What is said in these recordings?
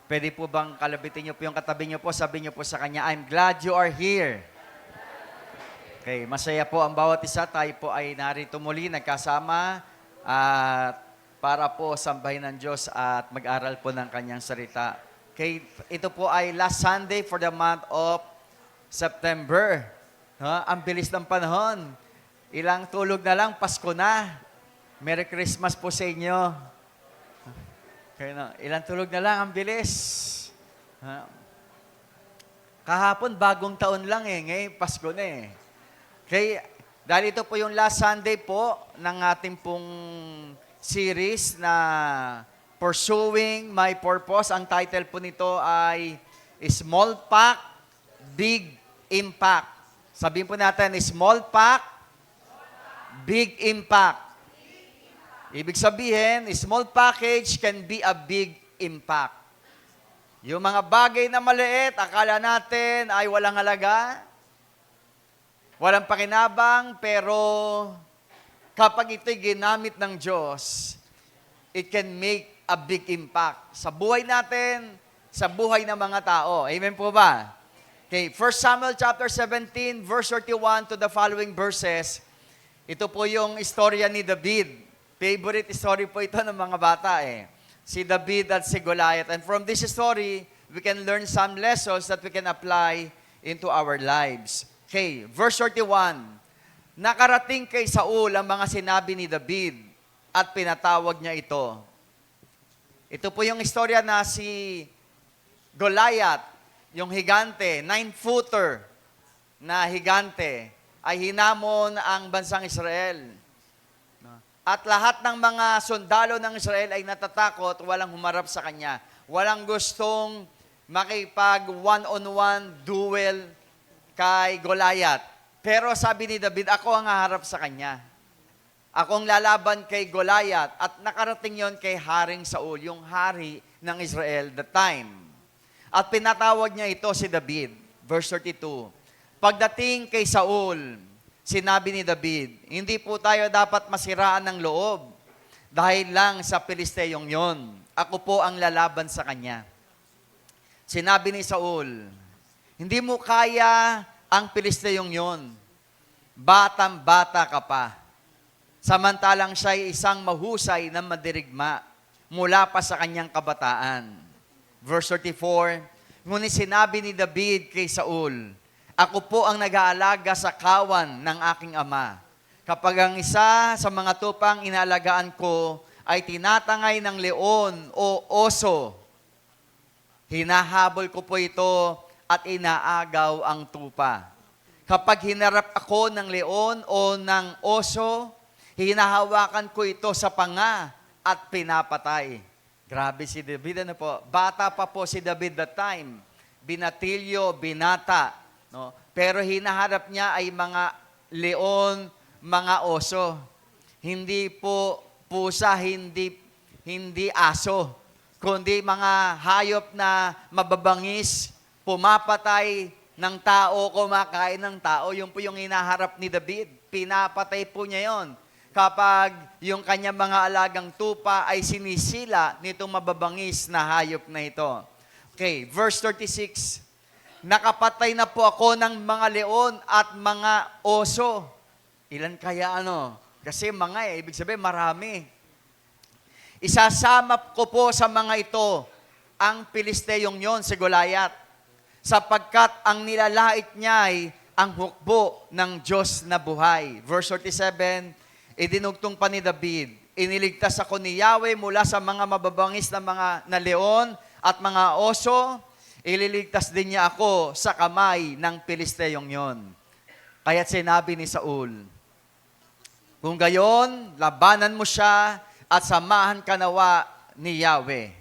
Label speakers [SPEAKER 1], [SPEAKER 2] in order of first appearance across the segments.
[SPEAKER 1] Pwede po bang kalabitin niyo po yung katabi niyo po, sabi niyo po sa kanya, I'm glad you are here. Okay, masaya po ang bawat isa. Tayo po ay narito muli, nagkasama, at para po sambahin ng Diyos at mag-aral po ng kanyang salita. Okay, ito po ay last Sunday for the month of September. No? Ang bilis ng panahon. Ilang tulog na lang, Pasko na. Merry Christmas po sa inyo. Okay, no? Ilang tulog na lang, ang bilis. Kahapon, bagong taon lang eh. Ngayon, Pasko na eh. Okay, dahil ito po yung last Sunday po ng ating pong series na Pursuing My Purpose. Ang title po nito ay Small Pack, Big Impact. Sabihin po natin, Small Pack, Big Impact. Ibig sabihin, small package can be a big impact. Yung mga bagay na maliit, akala natin ay walang halaga, walang pakinabang, pero kapag ito'y ginamit ng Diyos, it can make a big impact sa buhay natin, sa buhay ng mga tao. Amen po ba? Okay, 1 Samuel chapter 17, verse 31 to the following verses. Ito po yung istorya ni David. Favorite story po ito ng mga bata eh. Si David at si Goliath. And from this story, we can learn some lessons that we can apply into our lives. Okay, verse 31. Nakarating kay Saul ang mga sinabi ni David at pinatawag niya ito. Ito po yung istorya na si Goliath, yung higante, 9-footer na higante, ay hinamon ang bansang Israel. At lahat ng mga sundalo ng Israel ay natatakot, walang humarap sa kanya. Walang gustong makipag one-on-one duel kay Goliath. Pero sabi ni David, ako ang haharap sa kanya. Akong lalaban kay Goliath. At nakarating yon kay Haring Saul, yung hari ng Israel the time. At pinatawag niya ito si David. Verse 32. Pagdating kay Saul, sinabi ni David, hindi po tayo dapat masiraan ng loob dahil lang sa Pilisteyong yon. Ako po ang lalaban sa kanya. Sinabi ni Saul, hindi mo kaya ang Pilisteyong yon. Batang-bata ka pa. Samantalang siya'y isang mahusay na madirigma mula pa sa kanyang kabataan. Verse 34, ngunit sinabi ni David kay Saul, ako po ang nag-aalaga sa kawan ng aking ama. Kapag ang isa sa mga tupang inaalagaan ko ay tinatangay ng leon o oso, hinahabol ko po ito at inaagaw ang tupa. Kapag hinarap ako ng leon o ng oso, hinahawakan ko ito sa panga at pinapatay. Grabe si David, ano po? Bata pa po si David that time. Binatilyo, binata. No? Pero hinaharap niya ay mga leon, mga oso. Hindi po pusa, hindi aso, kundi mga hayop na mababangis, pumapatay ng tao, kumakain ng tao. Yun po yung hinaharap ni David. Pinapatay po niya yon. Kapag yung kanyang mga alagang tupa ay sinisila nitong mababangis na hayop na ito. Okay, verse 36. Nakapatay na po ako ng mga leon at mga oso. Ilan kaya ano? Kasi mga ibig sabihin marami. Isasama ko po sa mga ito ang Pilisteyong yon si Goliath, sapagkat ang nilalait niya ay ang hukbo ng Diyos na buhay. Verse 37, idinugtong pa ni David, iniligtas ako ni Yahweh mula sa mga mababangis na leon at mga oso, ililigtas din niya ako sa kamay ng Pilisteyong yon. Kaya't sinabi ni Saul, kung gayon, labanan mo siya at samahan ka nawa ni Yahweh.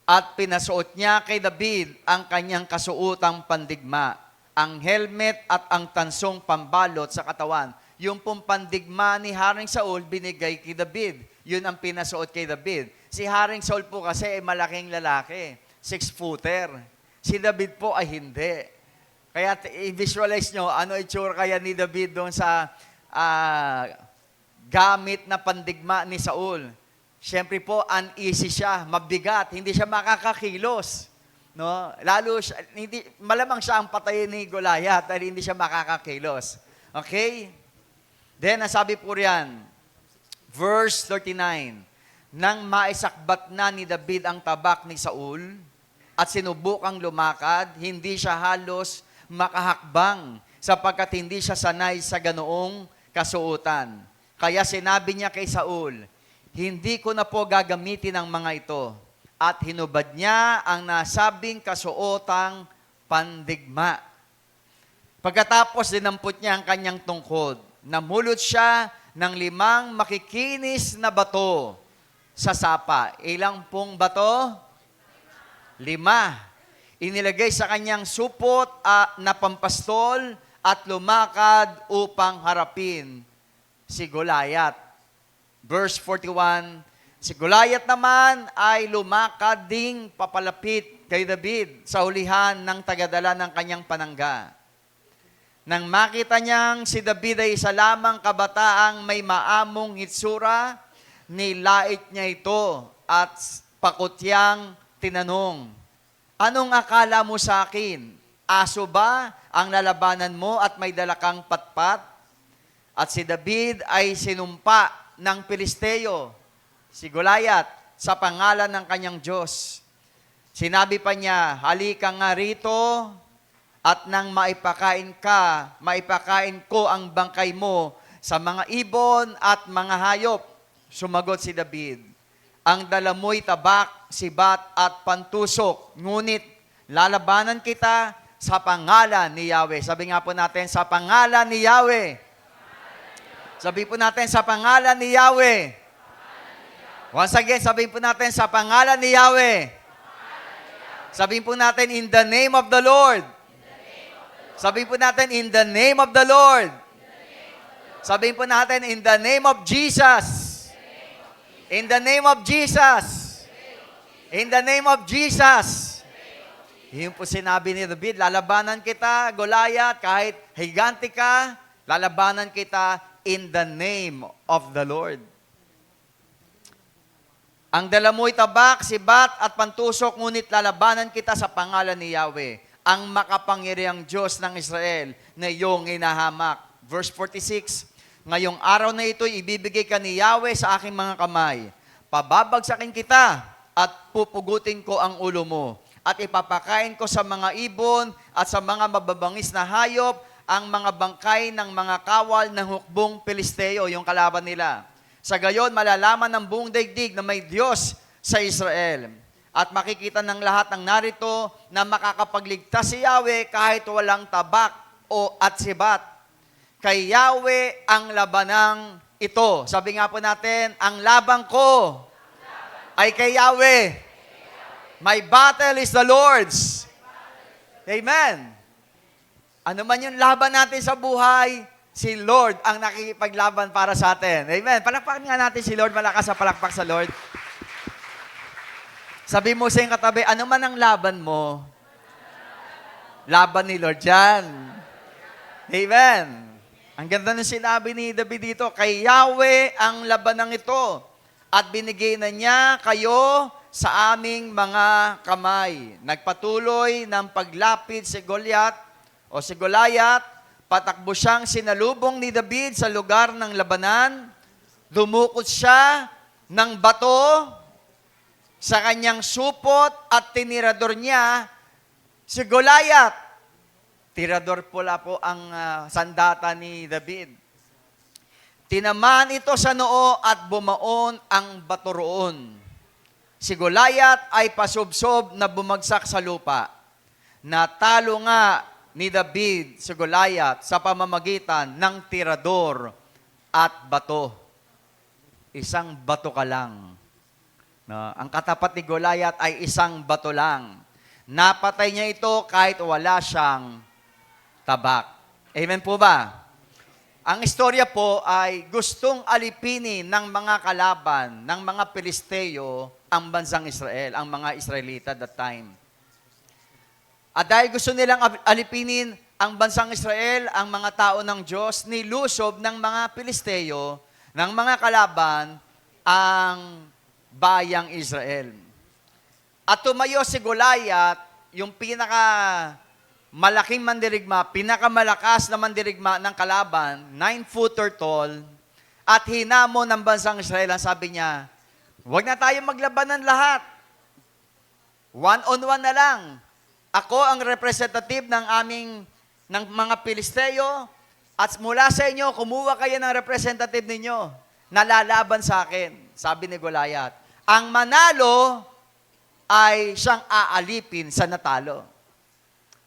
[SPEAKER 1] At pinasuot niya kay David ang kanyang kasuotang pandigma, ang helmet at ang tansong pambalot sa katawan. Yung pong pandigma ni Haring Saul, binigay kay David. Yun ang pinasuot kay David. Si Haring Saul po kasi ay malaking lalaki. 6-footer. Si David po ay hindi. Kaya i-visualize nyo, ano itsura kaya ni David doon sa gamit na pandigma ni Saul. Siyempre po, uneasy siya, mabigat, hindi siya makakakilos. No? Lalo siya, hindi, malamang siya ang patayin ni Goliath dahil hindi siya makakakilos. Okay? Then, ang sabi po riyan, verse 39, nang maisakbat na ni David ang tabak ni Saul at sinubukang lumakad, hindi siya halos makahakbang sapagkat hindi siya sanay sa ganoong kasuotan. Kaya sinabi niya kay Saul, hindi ko na po gagamitin ang mga ito. At hinubad niya ang nasabing kasuotang pandigma. Pagkatapos dinampot niya ang kanyang tungkod, namulot siya ng 5 makikinis na bato sa sapa. Ilang pong bato? 5. Inilagay sa kanyang supot na pampastol at lumakad upang harapin si Goliath. Verse 41, si Goliath naman ay lumakad ding papalapit kay David sa hulihan ng tagadala ng kanyang panangga. Nang makita niyang si David ay isa lamang kabataang may maamong hitsura, nilait niya ito at pakutyang tinanong, anong akala mo sa akin? Aso ba ang lalabanan mo at may dala kang patpat? At si David ay sinumpa ng Pilisteo, si Goliath, sa pangalan ng kanyang Diyos. Sinabi pa niya, halika nga rito at nang maipakain ko ang bangkay mo sa mga ibon at mga hayop. Sumagot si David, ang dala mo'y tabak, sibat at pantusok, ngunit lalabanan kita sa pangalan ni Yahweh. Sabi nga po natin, sa pangalan ni Yahweh. Sabihin po natin, sa pangalan ni Yahweh. Once again, sabihin po natin, sa pangalan ni Yahweh. Sabihin po natin, in the name of the Lord. Sabihin po natin, in the name of the Lord. Sabihin po natin, in the name of Jesus. In the name of Jesus. In the name of Jesus. Yun po sinabi ni David, lalabanan kita, Goliath, kahit higante ka, lalabanan kita in the name of the Lord. Ang dala mo'y tabak, sibat at pantusok, ngunit lalabanan kita sa pangalan ni Yahweh, ang makapangyarihang Diyos ng Israel na iyong hinahamak. Verse 46, ngayong araw na ito'y ibibigay ka ni Yahweh sa aking mga kamay. Pababagsakin kita at pupugutin ko ang ulo mo at ipapakain ko sa mga ibon at sa mga mababangis na hayop ang mga bangkay ng mga kawal ng hukbong Pilisteo, yung kalaban nila. Sa gayon, malalaman ng buong daigdig na may Diyos sa Israel. At makikita ng lahat ng narito na makakapagligtas si Yahweh kahit walang tabak at sibat. Kay Yahweh ang labanang ito. Sabi nga po natin, ang labang ko ay kay Yahweh. My battle is the Lord's. Amen. Ano man yung laban natin sa buhay, si Lord ang nakikipaglaban para sa atin. Amen. Palakpakan nga natin si Lord. Malakas sa palakpak sa Lord. Sabi mo sa iyong katabi, ano man ang laban mo, laban ni Lord yan. Amen. Ang ganda ng sinabi ni David dito, kay Yahweh ang labanang ito at binigay na niya kayo sa aming mga kamay. Nagpatuloy ng paglapit si Goliath, patakbo siyang sinalubong ni David sa lugar ng labanan. Dumukot siya ng bato sa kanyang supot at tinirador niya si Goliath. Tirador pula po ang sandata ni David. Tinamaan ito sa noo at bumaon ang bato roon. Si Goliath ay pasubsob na bumagsak sa lupa. Natalo nga ni David si Goliath sa pamamagitan ng tirador at bato. Isang bato ka lang. No? Ang katapat ni Goliath ay isang bato lang. Napatay niya ito kahit wala siyang tabak. Amen po ba? Ang istorya po ay gustong alipinin ng mga kalaban, ng mga Pilisteo, ang bansang Israel, ang mga Israelita that time. At dahil gusto nilang alipinin ang bansang Israel, ang mga tao ng Diyos, nilusob ng mga Pilisteo, ng mga kalaban, ang bayang Israel. At tumayo si Goliath, yung malaking mandirigma, pinakamalakas na mandirigma ng kalaban, 9-footer tall, at hinamon ng bansang Israel. Ang sabi niya, huwag na tayo maglaban ng lahat. One-on-one na lang. Ako ang representative ng mga Pilisteo, at mula sa inyo, kumuha kayo ng representative ninyo na lalaban sa akin. Sabi ni Goliath, ang manalo ay siyang aalipin sa natalo.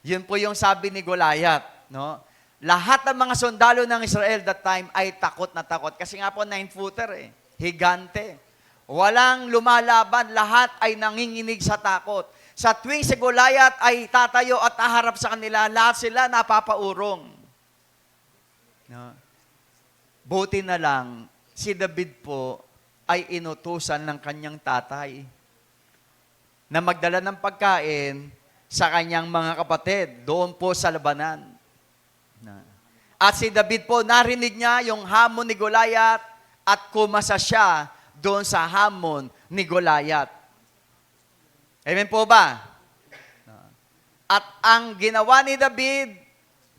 [SPEAKER 1] Yun po yung sabi ni Goliath, no? Lahat ng mga sundalo ng Israel that time ay takot na takot. Kasi nga po, 9-footer higante. Walang lumalaban, lahat ay nanginginig sa takot. Sa tuwing si Goliath ay tatayo at haharap sa kanila, lahat sila napapaurong. No? Buti na lang, si David po ay inutusan ng kanyang tatay na magdala ng pagkain sa kanyang mga kapatid doon po sa labanan. At si David po, narinig niya yung hamon ni Goliath at kumasa siya doon sa hamon ni Goliath. Amen po ba? At ang ginawa ni David,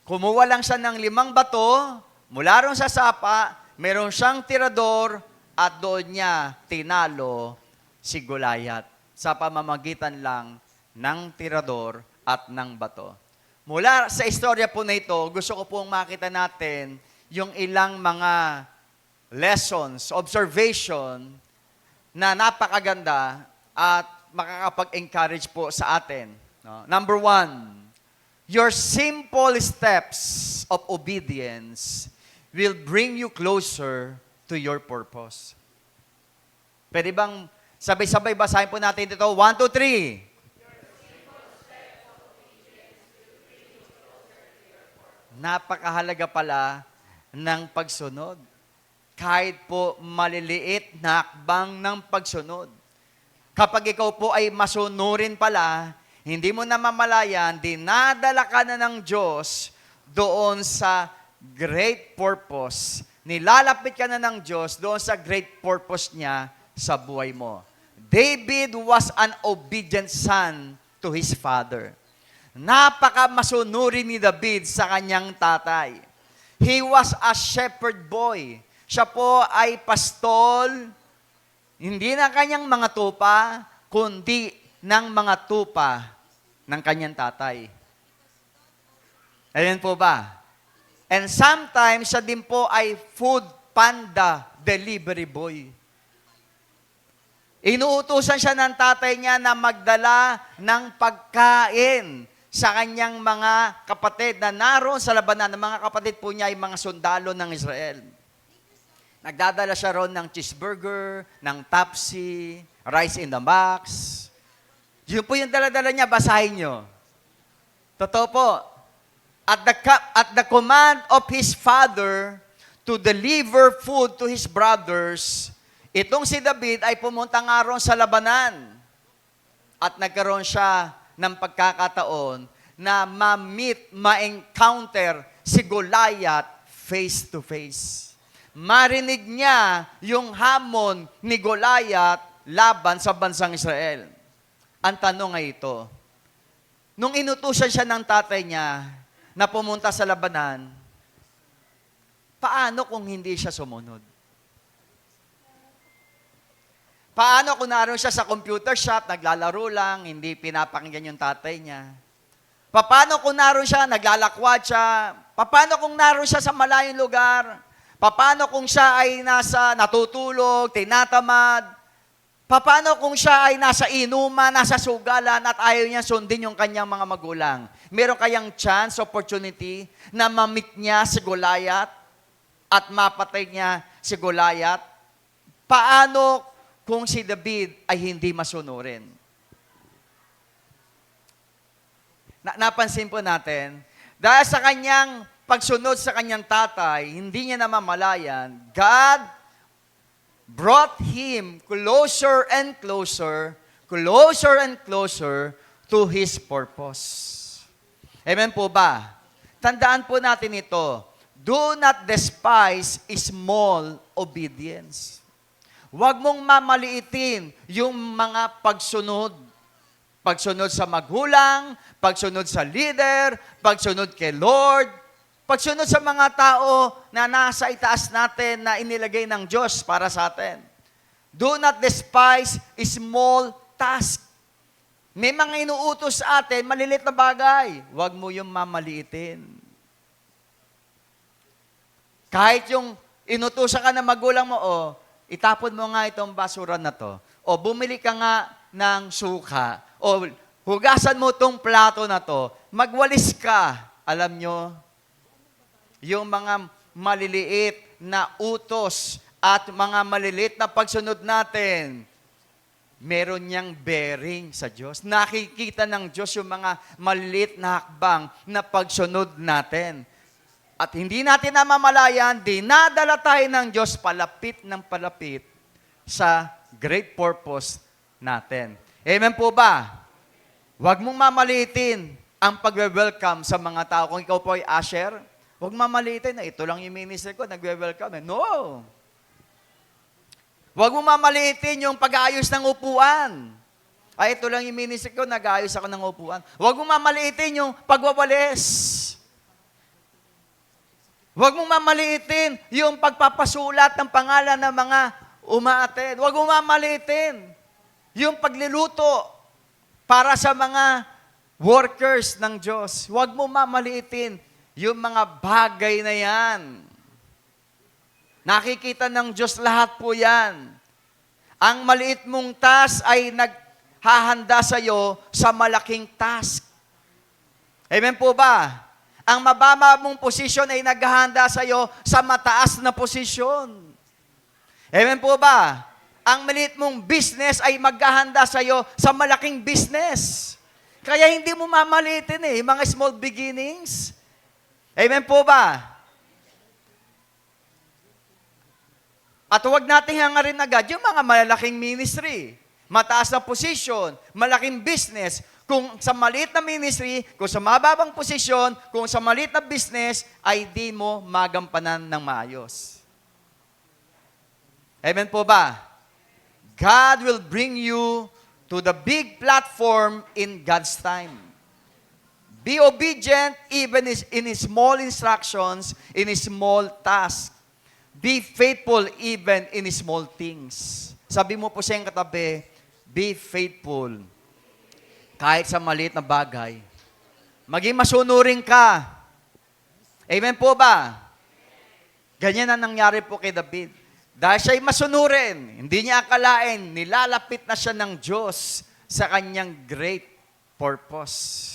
[SPEAKER 1] kumuha lang siya ng 5 bato, mula ron sa sapa, meron siyang tirador, at doon niya tinalo si Goliath sa pamamagitan lang ng tirador at ng bato. Mula sa istorya po na ito, gusto ko pong makita natin yung ilang mga lessons, observation na napakaganda at makakapag-encourage po sa atin. No? Number 1, your simple steps of obedience will bring you closer to your purpose. Pwede bang sabay-sabay basahin po natin ito? 1, 2, 3. Napakahalaga pala ng pagsunod. Kahit po maliliit na akbang ng pagsunod. Kapag ikaw po ay masunurin pala, hindi mo na mamalayan, dinadala ka na ng Diyos doon sa great purpose. Nilalapit ka na ng Diyos doon sa great purpose niya sa buhay mo. David was an obedient son to his father. Napaka-masunurin ni David sa kanyang tatay. He was a shepherd boy. Siya po ay pastol, hindi ng kanyang mga tupa, kundi ng mga tupa ng kanyang tatay. Ayan po ba? And sometimes, siya din po ay food panda delivery boy. Inuutusan siya ng tatay niya na magdala ng pagkain sa kanyang mga kapatid na naroon sa labanan. Ng mga kapatid po niya ay mga sundalo ng Israel. Nagdadala siya roon ng cheeseburger, ng Tapsi, rice in the box. Yun po yung dala-dala niya, basahin nyo. Totoo po. At the command of his father to deliver food to his brothers, itong si David ay pumunta nga roon sa labanan. At nagkaroon siya ng pagkakataon na ma-encounter si Goliath face to face. Marinig niya yung hamon ni Goliath laban sa bansang Israel. Ang tanong ay ito, nung inutusan siya ng tatay niya na pumunta sa labanan, paano kung hindi siya sumunod? Paano kung naroon siya sa computer shop, naglalaro lang, hindi pinapakinggan yung tatay niya? Paano kung naroon siya, naglalakwat siya? Paano kung naroon siya sa malayong lugar? Paano kung siya ay natutulog, tinatamad? Paano kung siya ay nasa inuman, nasa sugalan at ayaw niya sundin yung kanyang mga magulang? Meron kayang chance, opportunity na ma-meet niya si Goliath at mapatay niya si Goliath? Paano kung si David ay hindi masunurin? Napansin po natin, dahil sa kanyang pagsunod sa kanyang tatay, hindi niya namamalayan, God brought him closer and closer to his purpose. Amen po ba? Tandaan po natin ito. Do not despise small obedience. Huwag mong mamaliitin yung mga pagsunod. Pagsunod sa magulang, pagsunod sa leader, pagsunod kay Lord, pagsunod sa mga tao na nasa itaas natin na inilagay ng Diyos para sa atin. Do not despise small task. May mga inuutos sa atin, malilit na bagay. Huwag mo yung mamaliitin. Kahit yung inutusan ka ng magulang mo, itapon mo nga itong basura na to. O bumili ka nga ng suka. O hugasan mo itong plato na to. Magwalis ka. Alam nyo, yung mga maliliit na utos at mga maliliit na pagsunod natin, meron niyang bearing sa Diyos. Nakikita ng Diyos yung mga maliliit na hakbang na pagsunod natin. At hindi natin namamalayan, dinadala tayo ng Diyos palapit ng palapit sa great purpose natin. Amen po ba? Huwag mong mamaliitin ang pagwe-welcome sa mga tao. Kung ikaw po ay usher, huwag mamaliitin na ito lang yung ministry ko, nagwe-welcome. No! Huwag mong mamaliitin yung pag-aayos ng upuan. Ay, ito lang yung ministry ko, nag-aayos ako ng upuan. Huwag mong mamaliitin yung pagwawalis. Huwag mong mamaliitin yung pagpapasulat ng pangalan ng mga umaattend. Huwag mong mamaliitin yung pagluluto para sa mga workers ng Diyos. Huwag mong mamaliitin yung mga bagay na yan. Nakikita ng Diyos lahat po yan. Ang maliit mong task ay naghahanda sa iyo sa malaking task. Amen po ba? Ang mababa mong posisyon ay naghahanda sa iyo sa mataas na posisyon. Amen po ba? Ang maliit mong business ay maghahanda sa iyo sa malaking business. Kaya hindi mo mamaliitin mga small beginnings. Amen po ba? At huwag nating hangarin agad yung mga malalaking ministry, mataas na posisyon, malaking business. Kung sa maliit na ministry, kung sa mababang posisyon, kung sa maliit na business, ay di mo magampanan ng maayos. Amen po ba? God will bring you to the big platform in God's time. Be obedient even in His small instructions, in His small tasks. Be faithful even in small things. Sabi mo po sa iyong katabi, be faithful. Kahit sa maliit na bagay. Maging masunurin ka. Amen po ba? Ganyan ang nangyari po kay David. Dahil siya'y masunurin, hindi niya akalain, nilalapit na siya ng Diyos sa kanyang great purpose.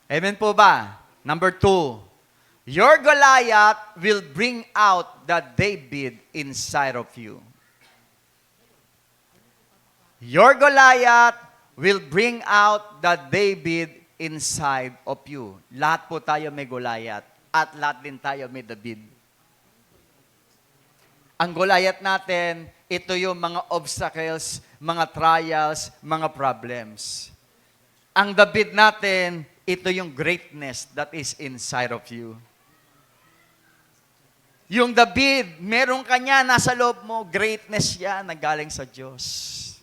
[SPEAKER 1] Amen po ba? Number 2, your Goliath will bring out the David inside of you. Your Goliath will bring out the David inside of you. Lahat po tayo may Goliath at lahat din tayo may David. Ang Goliath natin, ito yung mga obstacles, mga trials, mga problems. Ang David natin, ito yung greatness that is inside of you. Yung David, meron kanya nasa loob mo, greatness yan na galing sa Diyos.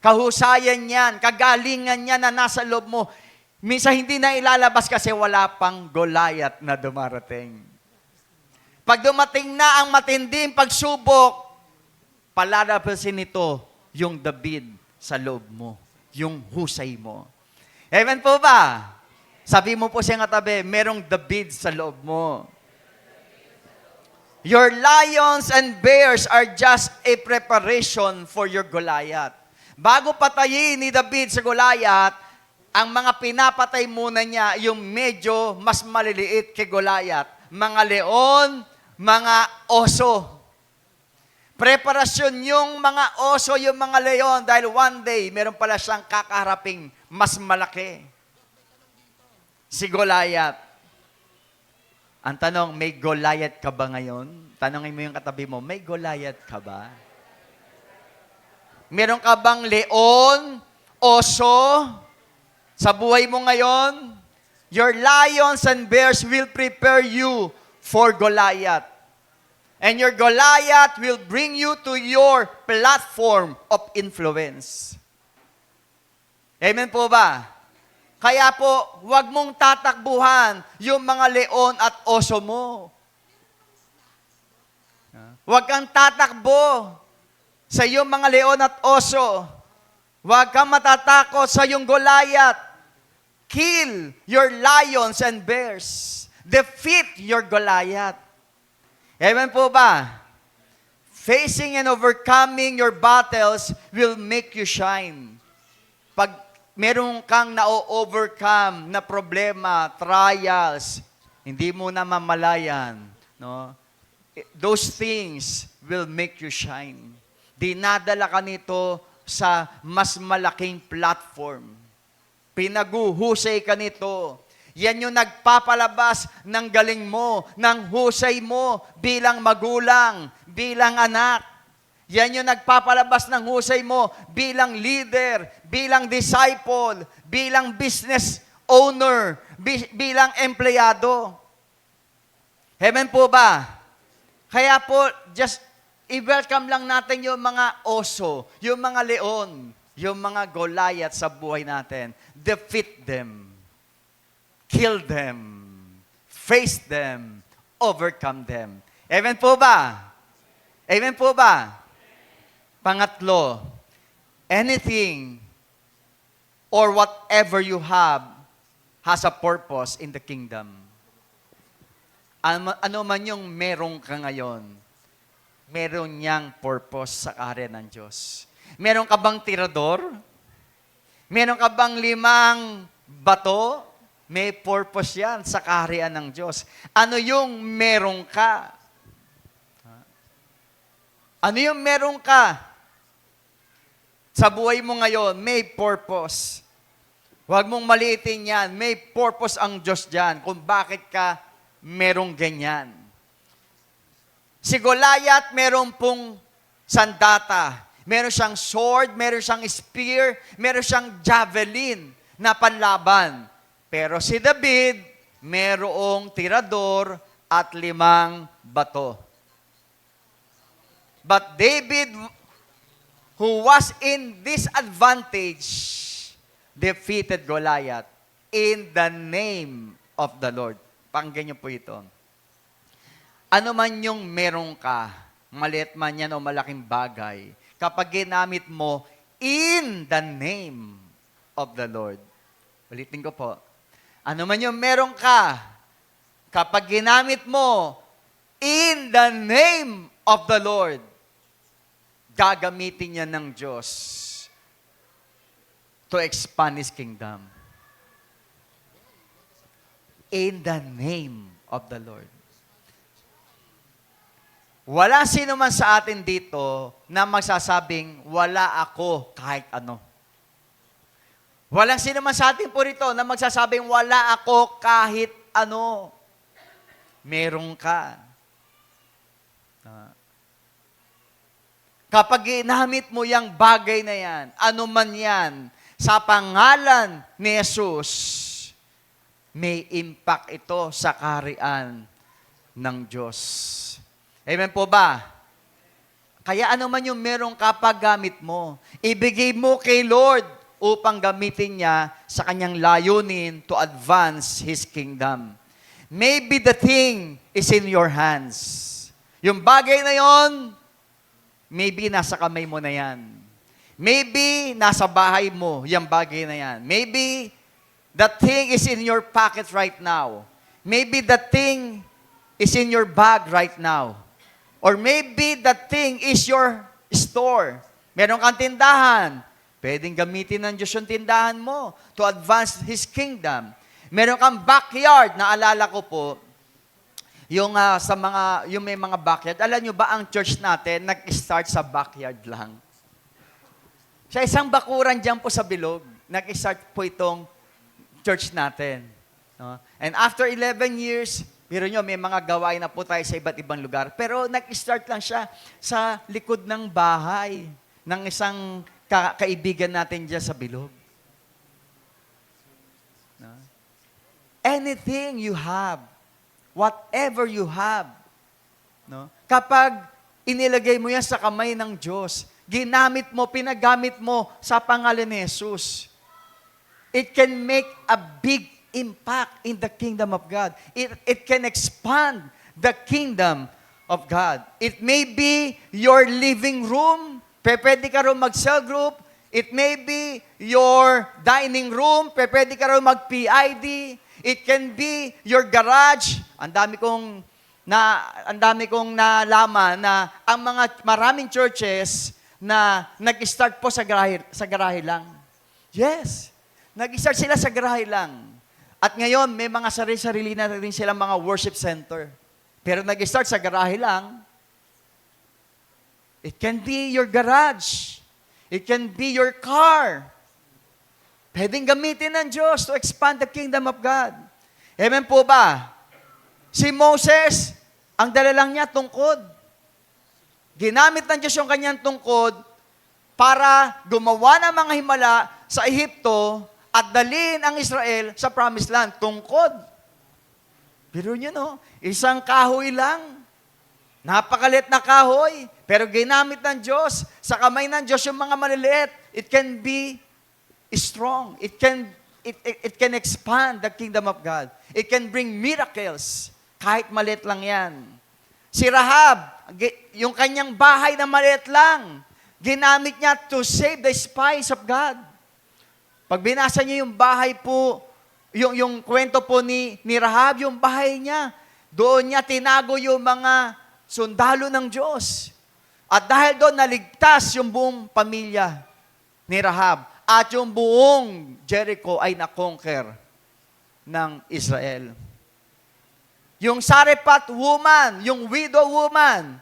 [SPEAKER 1] Kahusayan yan, kagalingan yan na nasa loob mo. Minsan hindi na ilalabas kasi wala pang Goliath na dumarating. Pag dumating na ang matinding pagsubok, palalabasin nito yung David sa loob mo, yung husay mo. Amen po ba? Sabi mo po siya katabi, merong David sa loob mo. Your lions and bears are just a preparation for your Goliath. Bago patayin ni David sa Goliath, ang mga pinapatay muna niya yung medyo mas maliliit kay Goliath. Mga leon, mga oso. Preparasyon yung mga oso, yung mga leon, dahil one day, meron pala siyang kakaharaping mas malaki. Si Goliath. Ang tanong, may Goliath ka ba ngayon? Tanongin mo yung katabi mo, may Goliath ka ba? Meron ka bang leon, oso, sa buhay mo ngayon? Your lions and bears will prepare you for Goliath. And your Goliath will bring you to your platform of influence. Amen po ba? Kaya po, huwag mong tatakbuhan yung mga leon at oso mo. Huwag kang tatakbo sa iyong mga leon at oso. Huwag kang matatakot sa iyong Goliath. Kill your lions and bears. Defeat your Goliath. Amen po ba? Facing and overcoming your battles will make you shine. Pag meron kang na-overcome na problema, trials, hindi mo na mamalayan, no? Those things will make you shine. Dinadala ka nito sa mas malaking platform. Pinaguhusay ka nito. Yan yung nagpapalabas ng galing mo, ng husay mo bilang magulang, bilang anak. Yan yung nagpapalabas ng husay mo bilang leader, bilang disciple, bilang business owner, bilang empleyado. Amen po ba? Kaya po, just i-welcome lang natin yung mga oso, yung mga leon, yung mga Goliath sa buhay natin. Defeat them. Kill them, face them, overcome them. Amen po ba? Amen po ba? Pangatlo, anything or whatever you have has a purpose in the kingdom. Ano man yung meron ka ngayon, meron niyang purpose sa kaharian ng Diyos. Meron ka bang tirador? Meron ka bang 5 bato? May purpose yan sa kaharian ng Diyos. Ano yung meron ka? Ano yung meron ka? Sa buhay mo ngayon, may purpose. Huwag mong maliitin yan. May purpose ang Diyos dyan kung bakit ka merong ganyan. Si Goliath, meron pong sandata. Meron siyang sword, meron siyang spear, meron siyang javelin na panlaban. Pero si David, merong tirador at 5 bato. But David, who was in disadvantage, defeated Goliath in the name of the Lord. Pakinggan niyo po ito. Ano man yung meron ka, maliit man yan o malaking bagay, kapag ginamit mo in the name of the Lord. Ulitin ko po. Ano man yung meron ka, kapag ginamit mo in the name of the Lord, gagamitin niya ng Diyos to expand His kingdom. In the name of the Lord. Wala sino man sa atin dito na magsasabing, wala ako kahit ano. Walang sino man sa atin po rito na magsasabing, wala ako kahit ano. Meron ka. Kapag ginamit mo yung bagay na yan, ano man yan, sa pangalan ni Jesus, may impact ito sa kaharian ng Diyos. Amen po ba? Kaya ano man yung merong kapag gamit mo, ibigay mo kay Lord upang gamitin niya sa kanyang layunin to advance His kingdom. Maybe the thing is in your hands. Yung bagay na yon, maybe nasa kamay mo na yan. Maybe nasa bahay mo, yung bagay na yan. Maybe that thing is in your pocket right now. Maybe that thing is in your bag right now. Or maybe that thing is your store. Meron kang tindahan. Pwedeng gamitin ng Diyos yung tindahan mo to advance His kingdom. Meron kang backyard. Naalala ko po, yung may mga backyard. Alam nyo ba ang church natin nag-start sa backyard lang? Sa isang bakuran dyan po sa Bilog, nag-start po itong church natin. No? And after 11 years, biro nyo, may mga gawain na po tayo sa iba't ibang lugar. Pero nag-start lang siya sa likod ng bahay ng isang kaibigan natin dyan sa Bilog. No? Anything you have, whatever you have, No? Kapag inilagay mo yan sa kamay ng Diyos, ginamit mo, pinagamit mo sa pangalan ni Jesus, it can make a big impact in the kingdom of God. It can expand the kingdom of God. It may be your living room, pwede ka rin mag-cell group. It may be your dining room, pwede ka rin mag-PID. It can be your garage. Ang dami kong nalaman na ang maraming churches na nag-start po sa garahe lang. Yes. Nag-start sila sa garahe lang. At ngayon, may mga sarili-sarili na rin silang mga worship center. Pero nag-start sa garahe lang. It can be your garage. It can be your car. Pwedeng gamitin ng Diyos to expand the kingdom of God. Amen po ba? Si Moses, ang dala lang niya tungkod. Ginamit ng Diyos yung kanyang tungkod para gumawa ng mga himala sa Ehipto at dalhin ang Israel sa promised land. Tungkod. Pero nyo, no? Isang kahoy lang. Napakalit na kahoy. Pero ginamit ng Diyos, sa kamay ng Diyos yung mga maliliit. It can be strong. It can expand the kingdom of God. It can bring miracles. Kahit maliit lang yan. Si Rahab, yung kanyang bahay na maliit lang, ginamit niya to save the spies of God. Pag binasa niyo yung bahay po, yung kwento po ni Rahab, yung bahay niya, doon niya tinago yung mga sundalo ng Diyos. At dahil doon, naligtas yung buong pamilya ni Rahab. At yung buong Jericho ay na-conquer ng Israel. Yung Sarephat woman, yung widow woman,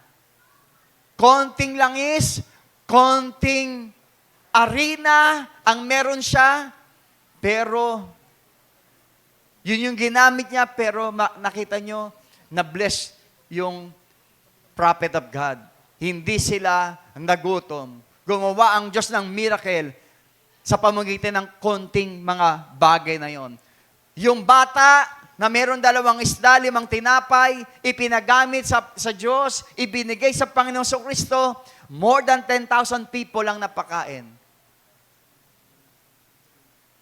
[SPEAKER 1] konting langis, konting arena ang meron siya, pero yun yung ginamit niya, pero nakita nyo, na-bless yung prophet of God. Hindi sila nagutom. Gumawa ang Diyos ng miracle sa pamamagitan ng konting mga bagay na yon. Yung bata na meron 2 isda, 5 tinapay, ipinagamit sa Diyos, ibinigay sa Panginoong Kristo, more than 10,000 people ang napakain.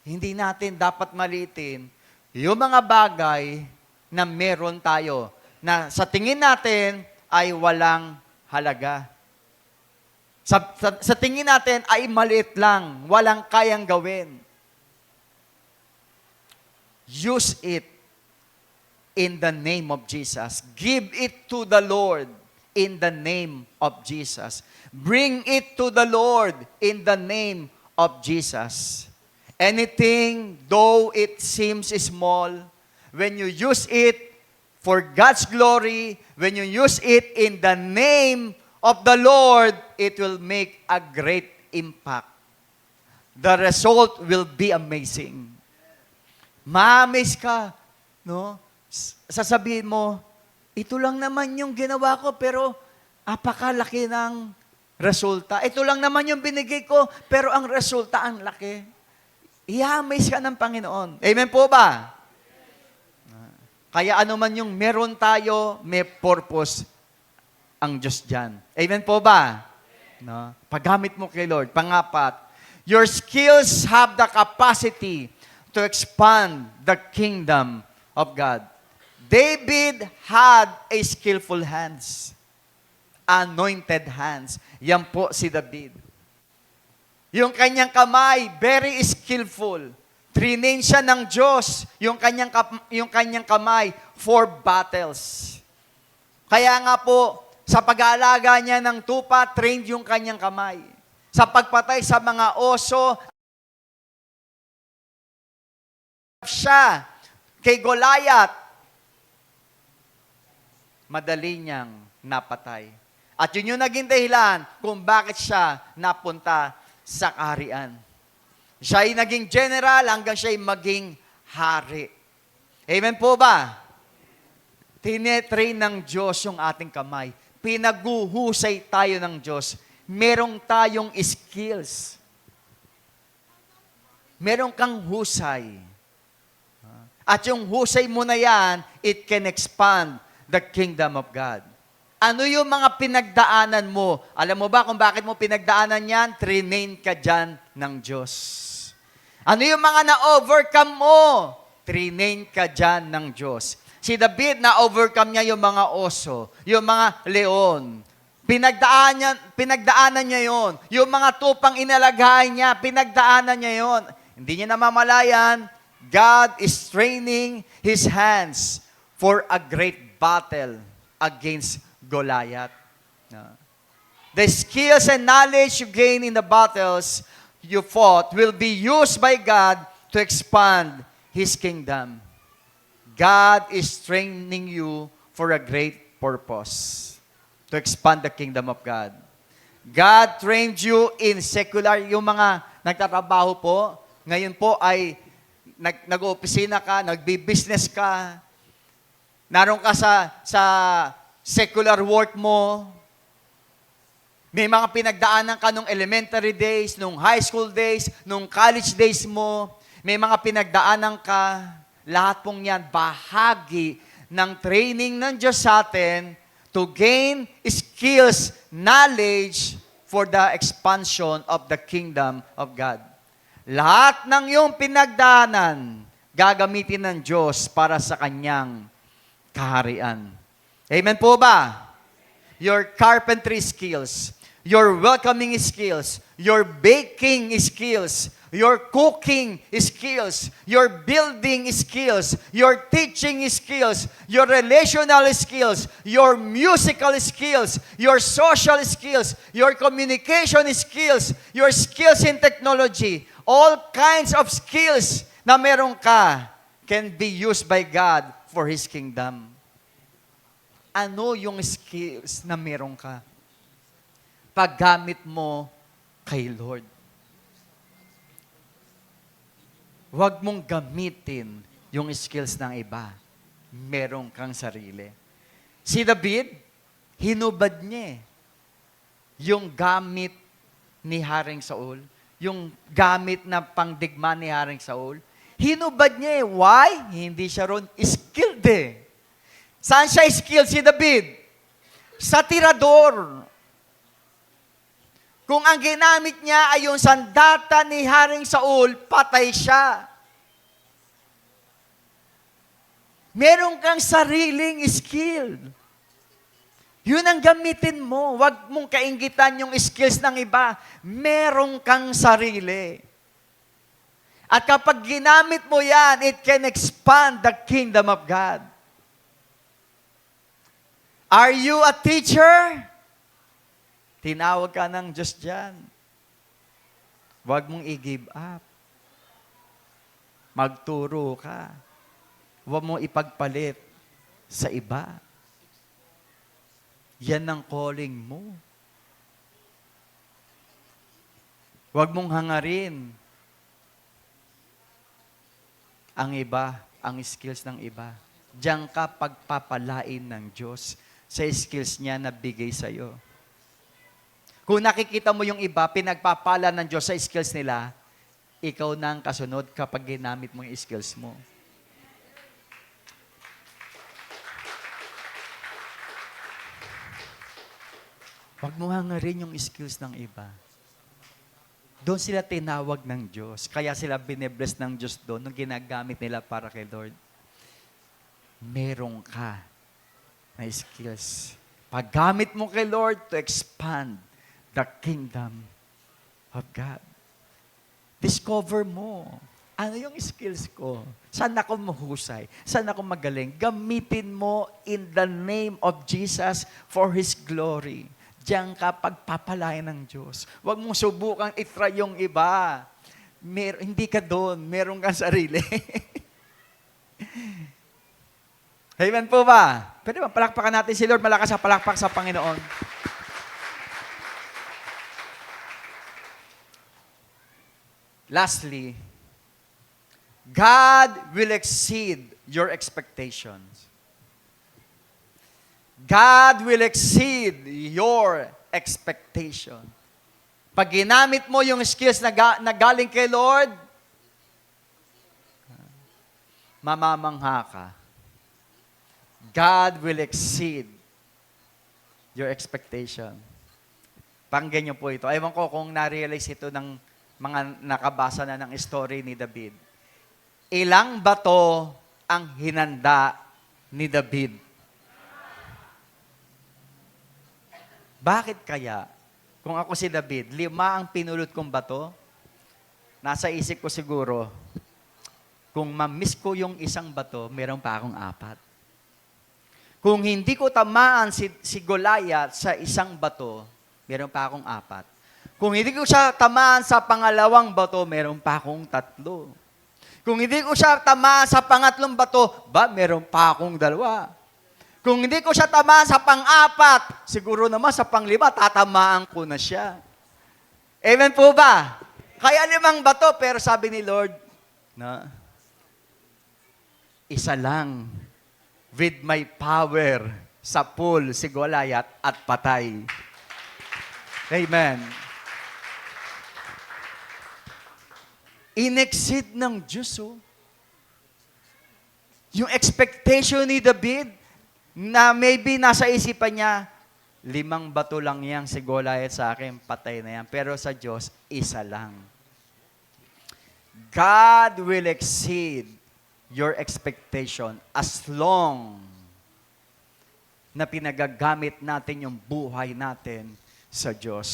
[SPEAKER 1] Hindi natin dapat maliitin yung mga bagay na meron tayo, na sa tingin natin ay walang halaga. Sa tingin natin ay maliit lang, walang kayang gawin. Use it in the name of Jesus. Give it to the Lord in the name of Jesus. Bring it to the Lord in the name of Jesus. Anything, though it seems small, when you use it for God's glory, when you use it in the name of the Lord, it will make a great impact. The result will be amazing. Ma-amaze ka, no? Sasabihin mo, ito lang naman yung ginawa ko, pero apakalaki ng resulta. Ito lang naman yung binigay ko, pero ang resulta ang laki. I-amaze ka ng Panginoon. Amen po ba? Kaya ano man yung meron tayo, may purpose ang Diyos dyan. Amen po ba? No? Paggamit mo kay Lord. Pangapat, your skills have the capacity to expand the kingdom of God. David had a skillful hands. Anointed hands. Yan po si David. Yung kanyang kamay, very skillful. Trinain siya ng Diyos, yung kanyang kamay, for battles. Kaya nga po, sa pag-aalaga niya ng tupa, trained yung kanyang kamay. Sa pagpatay sa mga oso, siya, kay Goliath, madali niyang napatay. At yun yung naging dahilan kung bakit siya napunta sa kaharian. Siya ay naging general hanggang siya ay maging hari. Amen po ba? Tinetrain ng Diyos yung ating kamay. Pinaguhusay tayo ng Diyos. Merong tayong skills. Merong kang husay. At yung husay mo na yan, it can expand the kingdom of God. Ano yung mga pinagdaanan mo? Alam mo ba kung bakit mo pinagdaanan yan? Trinain ka dyan ng Diyos. Ano yung mga na-overcome mo? Trinain ka dyan ng Diyos. Si David, na-overcome niya yung mga oso, yung mga leon. Pinagdaanan niya yon. Yung mga tupang inalagay niya, pinagdaanan niya yon. Hindi niya namamalayan, God is training His hands for a great battle against Goliath. The skills and knowledge you gain in the battles you fought will be used by God to expand His kingdom. God is training you for a great purpose, to expand the kingdom of God. God trained you in secular, yung mga nagtatrabaho po, ngayon po ay nag-opisina ka, nagbi-business ka, naroon ka sa secular work mo, may mga pinagdaanan ka nung elementary days, nung high school days, nung college days mo, may mga pinagdaanan ka, lahat pong yan, bahagi ng training ng Diyos sa atin to gain skills, knowledge for the expansion of the kingdom of God. Lahat ng iyong pinagdaanan, gagamitin ng Diyos para sa Kanyang kaharian. Amen po ba? Your carpentry skills, your welcoming skills, your baking skills, your cooking skills, your building skills, your teaching skills, your relational skills, your musical skills, your social skills, your communication skills, your skills in technology, all kinds of skills na meron ka can be used by God for His kingdom. Ano yung skills na meron ka? Paggamit mo kay Lord. Huwag mong gamitin yung skills ng iba. Meron kang sarili. Si David, hinubad niya yung gamit ni Haring Saul, yung gamit na pangdigma ni Haring Saul, hinubad niya. Why? Hindi siya ron skilled Saan siya skilled si David? Sa tirador. Kung ang ginamit niya ay yung sandata ni Haring Saul, patay siya. Meron kang sariling skill. Yun ang gamitin mo. Huwag mong kainggitan yung skills ng iba. Meron kang sarili. At kapag ginamit mo yan, it can expand the kingdom of God. Are you a teacher? Tinawag ka ng Diyos dyan. Huwag mong i-give up. Magturo ka. Huwag mong ipagpalit sa iba. Yan ang calling mo. Huwag mong hangarin ang iba, ang skills ng iba. Diyan ka pagpapalain ng Diyos sa skills niya na bigay sa'yo. Kung nakikita mo yung iba, pinagpapala ng Diyos sa skills nila, ikaw na ang kasunod kapag ginamit mo yung skills mo. Huwag mo hangarin yung skills ng iba. Doon sila tinawag ng Diyos. Kaya sila binebless ng Diyos doon nung ginagamit nila para kay Lord. Meron ka na skills. Paggamit mo kay Lord to expand the kingdom of God. Discover mo. Ano yung skills ko? Saan ako mahusay? Saan ako magaling? Gamitin mo in the name of Jesus for His glory. Diyan ka pagpapalain ng Diyos. Huwag mong subukang itry yung iba. Hindi ka doon. Meron kang sarili. Amen po ba? Pwede ba palakpakan natin si Lord? Malakas sa palakpak sa Panginoon. Lastly, God will exceed your expectations. God will exceed your expectation. Pag ginamit mo yung skills na galing kay Lord, mamamangha ka. God will exceed your expectation. Pakinggan niyo po ito. Ewan ko kung na-realize ito ng mga nakabasa na ng story ni David. Ilang bato ang hinanda ni David? Bakit kaya? Kung ako si David, 5 ang pinulot kong bato, nasa isip ko siguro, kung ma-miss ko yung isang bato, meron pa akong 4. Kung hindi ko tamaan si Goliath sa isang bato, meron pa akong 4. Kung hindi ko siya tamaan sa pangalawang bato, meron pa akong 3. Kung hindi ko siya tamaan sa pangatlong bato, meron pa akong 2. Kung hindi ko siya tamaan sa pang-4, siguro naman sa pang-5, tatamaan ko na siya. Amen po ba? Kaya 5 bato, pero sabi ni Lord, na, isa lang, with my power, sa pool si Goliath at patay. Amen. In-exceed ng Diyos, yung expectation ni David, na maybe nasa isipan niya, 5 bato lang yan si Goliath sa akin, patay na yan. Pero sa Diyos, isa lang. God will exceed your expectation as long na pinagagamit natin yung buhay natin sa Diyos.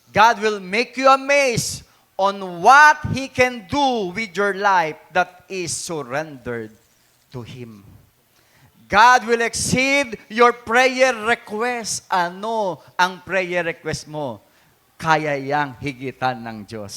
[SPEAKER 1] God will make you amazed on what He can do with your life that is surrendered to Him. God will exceed your prayer request. Ano ang prayer request mo? Kaya yang higitan ng Diyos.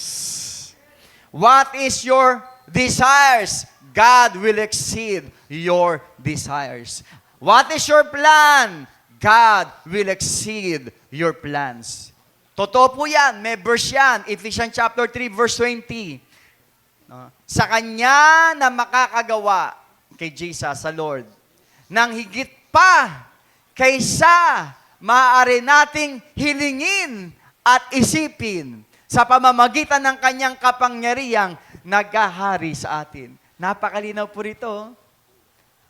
[SPEAKER 1] What is your desires? God will exceed your desires. What is your plan? God will exceed your plans. Totoo po yan. May verse yan. Ephesians chapter 3, verse 20. Sa Kanya na makakagawa, kay Jesus, sa Lord, ng higit pa kaysa maaari nating hilingin at isipin sa pamamagitan ng Kanyang kapangyarihang naghahari sa atin. Napakalinaw po rito.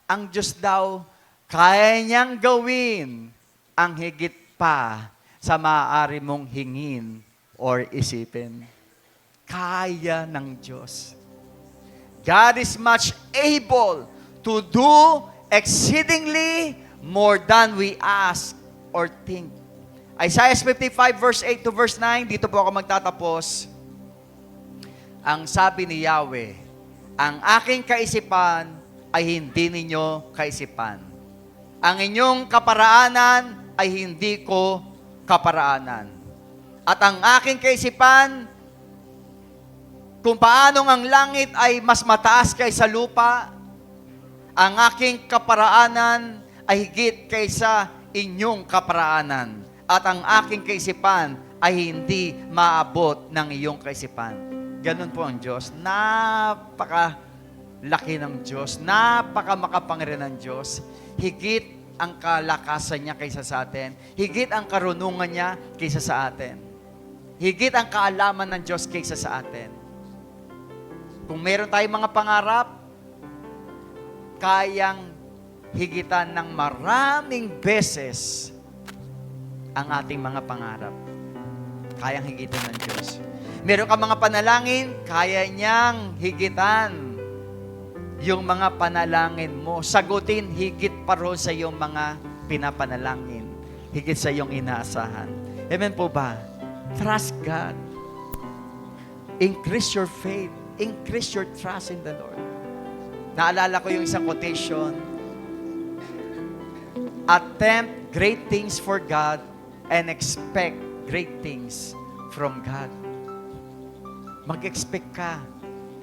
[SPEAKER 1] Ang Diyos daw, kaya niyang gawin ang higit pa sa maaari mong hingin or isipin. Kaya ng Diyos. God is much able to do exceedingly more than we ask or think. Isaiah 55 verse 8 to verse 9, dito po ako magtatapos. Ang sabi ni Yahweh, ang aking kaisipan ay hindi ninyo kaisipan. Ang inyong kaparaanan ay hindi ko kaparaanan. At ang aking kaisipan, kung paanong ang langit ay mas mataas kaysa lupa, ang aking kaparaanan ay higit kaysa inyong kaparaanan. At ang aking kaisipan ay hindi maabot ng iyong kaisipan. Ganun po ang Diyos. Napaka-laki ng Diyos. Napaka-makapangyarihan ng Diyos. Higit ang kalakasan niya kaysa sa atin. Higit ang karunungan niya kaysa sa atin. Higit ang kaalaman ng Diyos kaysa sa atin. Kung meron tayong mga pangarap, kayang higitan ng maraming beses ang ating mga pangarap. Kayang higitan ng Diyos. Meron ka mga panalangin, kaya niyang higitan yung mga panalangin mo. Sagutin higit pa ron sa iyong mga pinapanalangin. Higit sa iyong inaasahan. Amen po ba? Trust God. Increase your faith. Increase your trust in the Lord. Naalala ko yung isang quotation. Attempt great things for God and expect great things from God. Mag-expect ka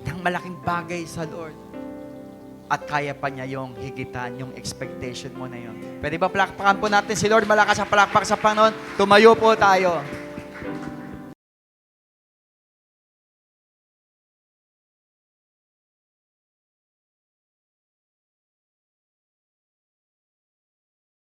[SPEAKER 1] ng malaking bagay sa Lord. At kaya pa niya yung higitan, yung expectation mo na yun. Pwede ba palakpakan po natin si Lord? Malakas ang palakpak sa Panginoon. Tumayo po tayo.